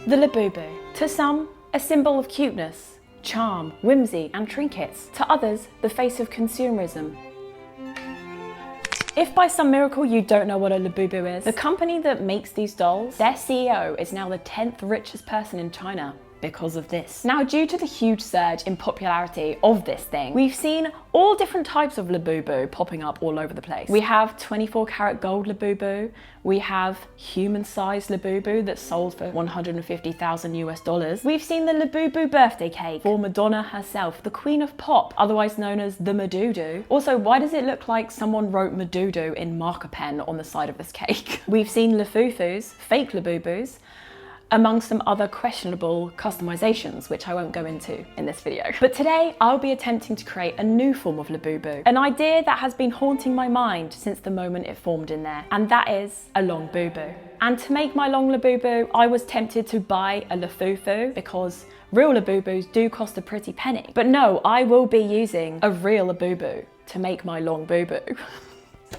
The Labubu. To some, a symbol of cuteness, charm, whimsy and trinkets. To others, the face of consumerism. If by some miracle you don't know what a Labubu is, the company that makes these dolls, their CEO is now the 10th richest person in China because of this. Now, due to the huge surge in popularity of this thing, we've seen all different types of Labubu popping up all over the place. We have 24 karat gold Labubu, we have human-sized Labubu that's sold for $150,000 US. We've seen the Labubu birthday cake for Madonna herself, the Queen of Pop, otherwise known as the Madudu. Also, why does it look like someone wrote Madudu in marker pen on the side of this cake? We've seen Lafufus, fake Labubus, among some other questionable customizations, which I won't go into in this video. But today, I'll be attempting to create a new form of Labubu, an idea that has been haunting my mind since the moment it formed in there, and that is a long bubu. And to make my long Labubu, I was tempted to buy a Lafufu because real Labubus do cost a pretty penny. But no, I will be using a real Labubu to make my long bubu.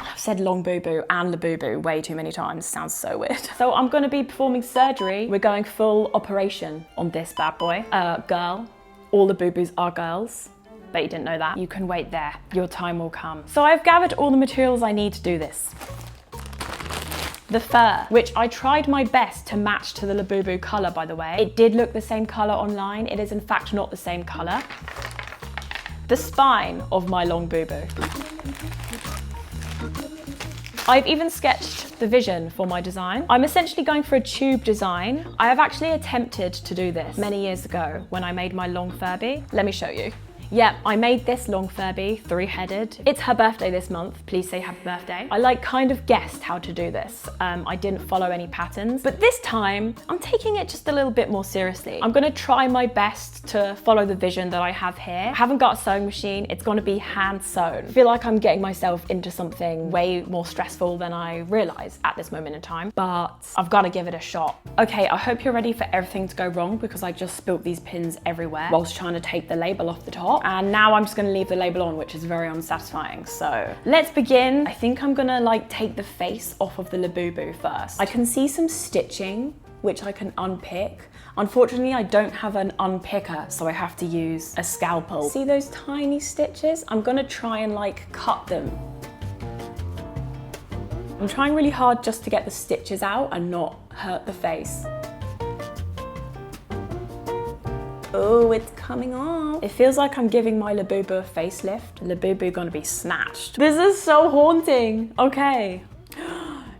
I've said long bubu and Labubu way too many times, sounds so weird. So I'm gonna be performing surgery. We're going full operation on this bad boy. Girl, all Labubus are girls. Bet you didn't know that. You can wait there, your time will come. So I've gathered all the materials I need to do this. The fur, which I tried my best to match to the Labubu color, by the way. It did look the same color online. It is in fact not the same color. The spine of my long bubu. I've even sketched the vision for my design. I'm essentially going for a tube design. I have actually attempted to do this many years ago when I made my long Furby. Let me show you. Yep, I made this long Furby, 3-headed. It's her birthday this month. Please say happy birthday. I kind of guessed how to do this. I didn't follow any patterns, but this time I'm taking it just a little bit more seriously. I'm gonna try my best to follow the vision that I have here. I haven't got a sewing machine. It's gonna be hand sewn. I feel like I'm getting myself into something way more stressful than I realize at this moment in time, but I've gotta give it a shot. Okay, I hope you're ready for everything to go wrong because I just spilt these pins everywhere whilst trying to take the label off the top. And now I'm just gonna leave the label on, which is very unsatisfying. So let's begin. I think I'm gonna take the face off of the Labubu first. I can see some stitching, which I can unpick. Unfortunately, I don't have an unpicker, so I have to use a scalpel. See those tiny stitches? I'm gonna try and cut them. I'm trying really hard just to get the stitches out and not hurt the face. Oh, it's coming off. It feels like I'm giving my Labubu a facelift. Labubu gonna be snatched. This is so haunting. Okay.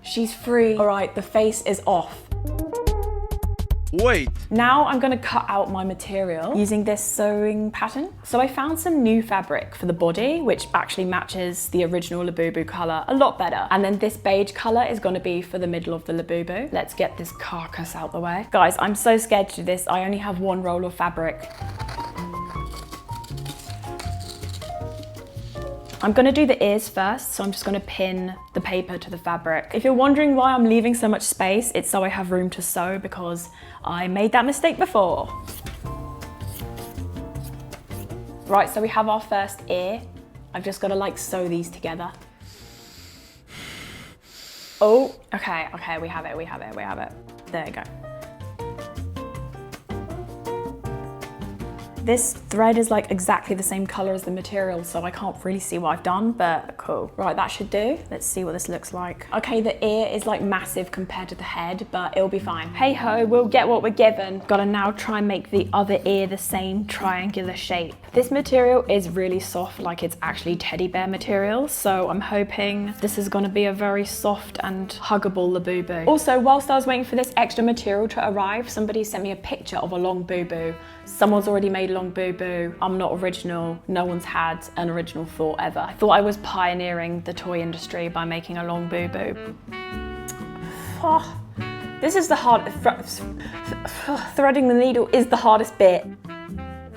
She's free. All right, the face is off. Wait. Now I'm gonna cut out my material using this sewing pattern. So I found some new fabric for the body, which actually matches the original Labubu color a lot better. And then this beige color is gonna be for the middle of the Labubu. Let's get this carcass out the way. Guys, I'm so scared to do this. I only have one roll of fabric. I'm gonna do the ears first, so I'm just gonna pin the paper to the fabric. If you're wondering why I'm leaving so much space, it's so I have room to sew because I made that mistake before. Right, so we have our first ear. I've just gotta sew these together. Oh, okay, we have it. There you go. This thread is exactly the same color as the material, so I can't really see what I've done, but cool. Right, that should do. Let's see what this looks like. Okay, the ear is massive compared to the head, but it'll be fine. Hey ho, we'll get what we're given. Gotta now try and make the other ear the same triangular shape. This material is really soft, it's actually teddy bear material, so I'm hoping this is gonna be a very soft and huggable Labubu. Also, whilst I was waiting for this extra material to arrive, somebody sent me a picture of a long bubu. Someone's already made long bubu. I'm not original. No one's had an original thought ever. I thought I was pioneering the toy industry by making a long bubu. Oh, this is the hardest. Threading the needle is the hardest bit.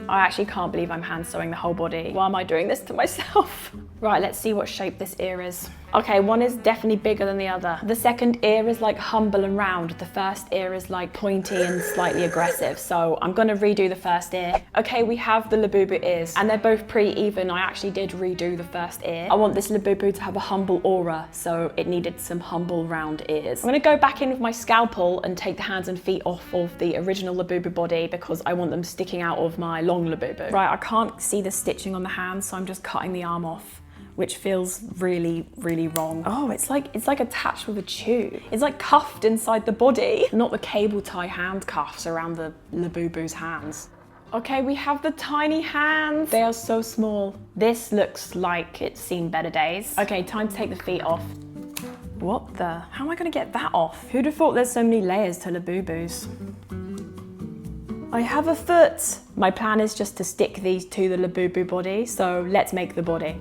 I actually can't believe I'm hand sewing the whole body. Why am I doing this to myself? Right, let's see what shape this ear is. Okay, one is definitely bigger than the other. The second ear is like humble and round. The first ear is like pointy and slightly aggressive. So I'm gonna redo the first ear. Okay, we have the Labubu ears and they're both pretty even. I actually did redo the first ear. I want this Labubu to have a humble aura, so it needed some humble round ears. I'm gonna go back in with my scalpel and take the hands and feet off of the original Labubu body because I want them sticking out of my long Labubu. Right, I can't see the stitching on the hands, so I'm just cutting the arm off, which feels really, really wrong. Oh, it's like attached with a tube. It's like cuffed inside the body, not the cable tie hand cuffs around the Labubu's hands. Okay, we have the tiny hands. They are so small. This looks like it's seen better days. Okay, time to take the feet off. What the? How am I gonna get that off? Who'd have thought there's so many layers to Labubus? I have a foot. My plan is just to stick these to the Labubu body, so let's make the body.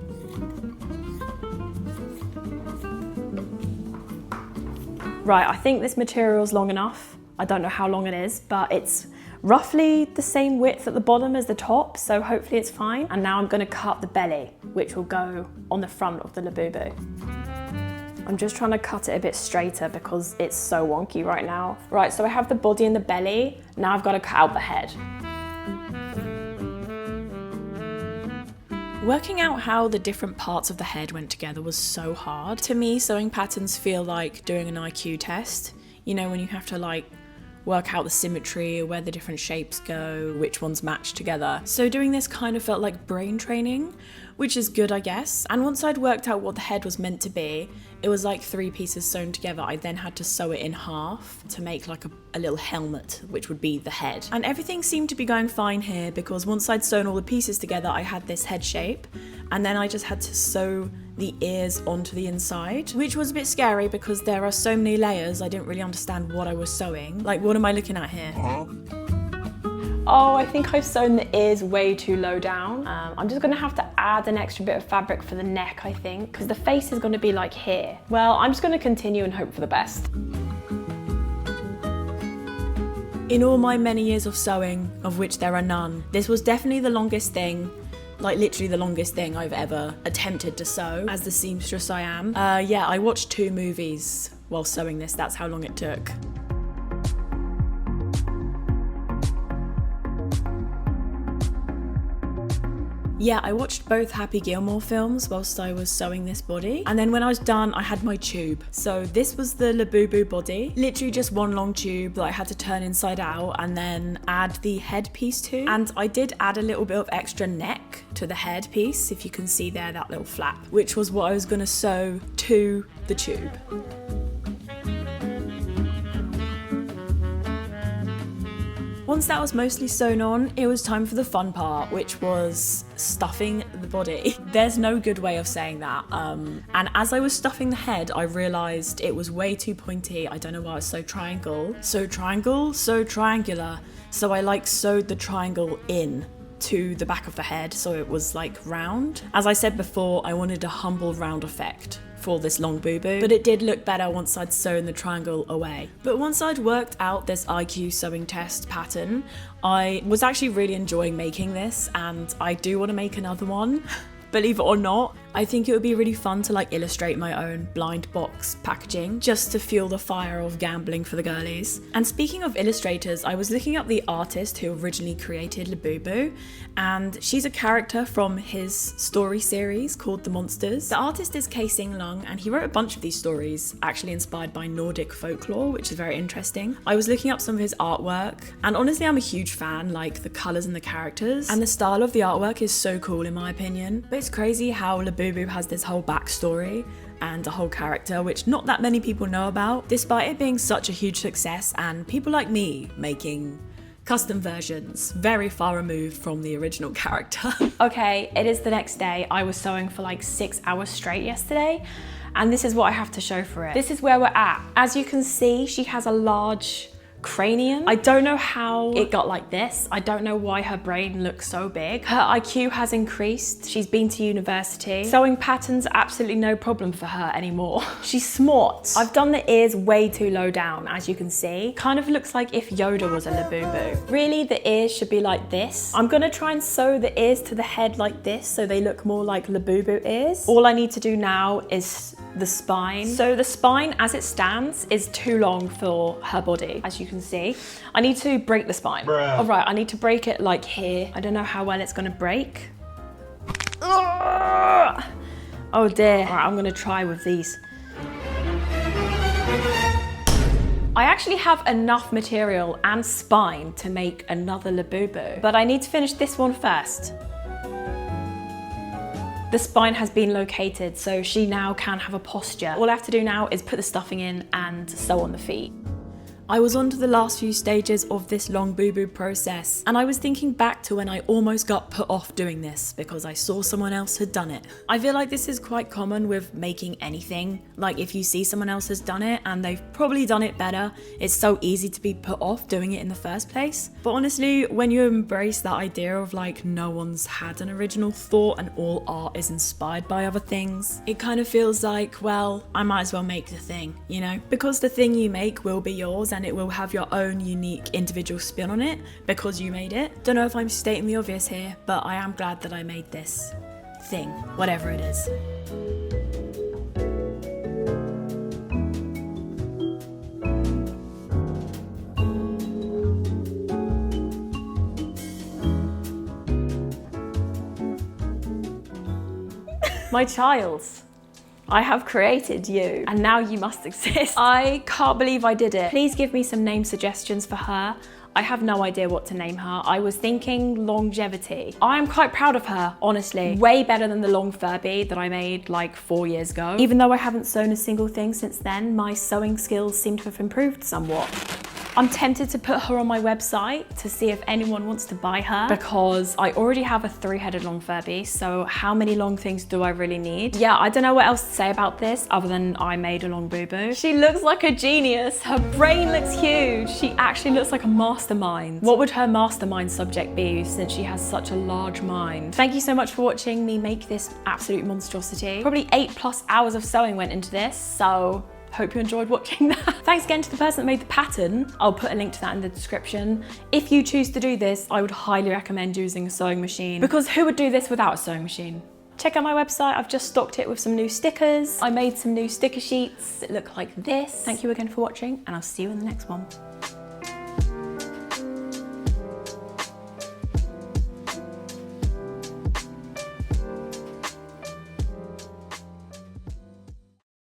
Right, I think this material's long enough. I don't know how long it is, but it's roughly the same width at the bottom as the top, so hopefully it's fine. And now I'm gonna cut the belly, which will go on the front of the Labubu. I'm just trying to cut it a bit straighter because it's so wonky right now. Right, so I have the body and the belly. Now I've got to cut out the head. Working out how the different parts of the head went together was so hard. To me, sewing patterns feel like doing an IQ test. You know, when you have to like work out the symmetry, where the different shapes go, which ones match together. So doing this kind of felt like brain training, which is good, I guess. And once I'd worked out what the head was meant to be, it was like 3 pieces sewn together. I then had to sew it in half to make like a little helmet, which would be the head. And everything seemed to be going fine here because once I'd sewn all the pieces together, I had this head shape. And then I just had to sew the ears onto the inside, which was a bit scary because there are so many layers. I didn't really understand what I was sewing. Like, what am I looking at here? Oh, I think I've sewn the ears way too low down. I'm just gonna have to add an extra bit of fabric for the neck, I think, because the face is gonna be like here. Well, I'm just gonna continue and hope for the best. In all my many years of sewing, of which there are none, this was definitely the longest thing, like literally the longest thing I've ever attempted to sew, as the seamstress I am. Yeah, I watched 2 movies while sewing this, that's how long it took. Yeah, I watched both Happy Gilmore films whilst I was sewing this body. And then when I was done, I had my tube. So this was the Labubu body. Literally just one long tube that I had to turn inside out and then add the head piece to. And I did add a little bit of extra neck to the head piece, if you can see there, that little flap, which was what I was gonna sew to the tube. Once that was mostly sewn on, it was time for the fun part, which was stuffing the body. There's no good way of saying that. And as I was stuffing the head, I realised it was way too pointy. I don't know why I was so triangular. So I like sewed the triangle in to the back of the head, so it was like round. As I said before, I wanted a humble round effect for this long boo-boo, but it did look better once I'd sewn the triangle away. But once I'd worked out this IQ sewing test pattern, I was actually really enjoying making this, and I do want to make another one. Believe it or not, I think it would be really fun to like illustrate my own blind box packaging just to fuel the fire of gambling for the girlies. And speaking of illustrators, I was looking up the artist who originally created Labubu, and she's a character from his story series called The Monsters. The artist is Kay Sing Lung, and he wrote a bunch of these stories actually inspired by Nordic folklore, which is very interesting. I was looking up some of his artwork, and honestly I'm a huge fan, like the colours and the characters, and the style of the artwork is so cool in my opinion. But it's crazy how Labubu has this whole backstory and a whole character which not that many people know about, despite it being such a huge success and people like me making custom versions very far removed from the original character. Okay, it is the next day. I was sewing for like 6 hours straight yesterday, and this is what I have to show for it. This is where we're at. As you can see, she has a large cranium. I don't know how it got like this. I don't know why her brain looks so big. Her IQ has increased. She's been to university. Sewing patterns, absolutely no problem for her anymore. She's smart. I've done the ears way too low down, as you can see. Kind of looks like if Yoda was a Labubu. Really, the ears should be like this. I'm gonna try and sew the ears to the head like this so they look more like Labubu ears. All I need to do now is the spine. So the spine as it stands is too long for her body, as you can see. I need to break the spine. Bruh. All right, I need to break it like here. I don't know how well it's gonna break. Ugh. Oh dear. All right, I'm gonna try with these. I actually have enough material and spine to make another Labubu, but I need to finish this one first. The spine has been located, so she now can have a posture. All I have to do now is put the stuffing in and sew on the feet. I was on to the last few stages of this long boo-boo process, and I was thinking back to when I almost got put off doing this because I saw someone else had done it. I feel like this is quite common with making anything. Like if you see someone else has done it and they've probably done it better, it's so easy to be put off doing it in the first place. But honestly, when you embrace that idea of like no one's had an original thought and all art is inspired by other things, it kind of feels like, well, I might as well make the thing, you know? Because the thing you make will be yours and it will have your own unique individual spin on it because you made it. Don't know if I'm stating the obvious here, but I am glad that I made this thing, whatever it is. My child, I have created you, and now you must exist. I can't believe I did it. Please give me some name suggestions for her. I have no idea what to name her. I was thinking Longevity. I am quite proud of her, honestly. Way better than the long Furby that I made like 4 years ago. Even though I haven't sewn a single thing since then, my sewing skills seem to have improved somewhat. I'm tempted to put her on my website to see if anyone wants to buy her because I already have a 3-headed long Furby, so how many long things do I really need? Yeah, I don't know what else to say about this other than I made a long boo-boo. She looks like a genius. Her brain looks huge. She actually looks like a mastermind. What would her mastermind subject be since she has such a large mind? Thank you so much for watching me make this absolute monstrosity. Probably 8+ hours of sewing went into this, so hope you enjoyed watching that. Thanks again to the person that made the pattern. I'll put a link to that in the description. If you choose to do this, I would highly recommend using a sewing machine because who would do this without a sewing machine? Check out my website. I've just stocked it with some new stickers. I made some new sticker sheets that look like this. Thank you again for watching and I'll see you in the next one.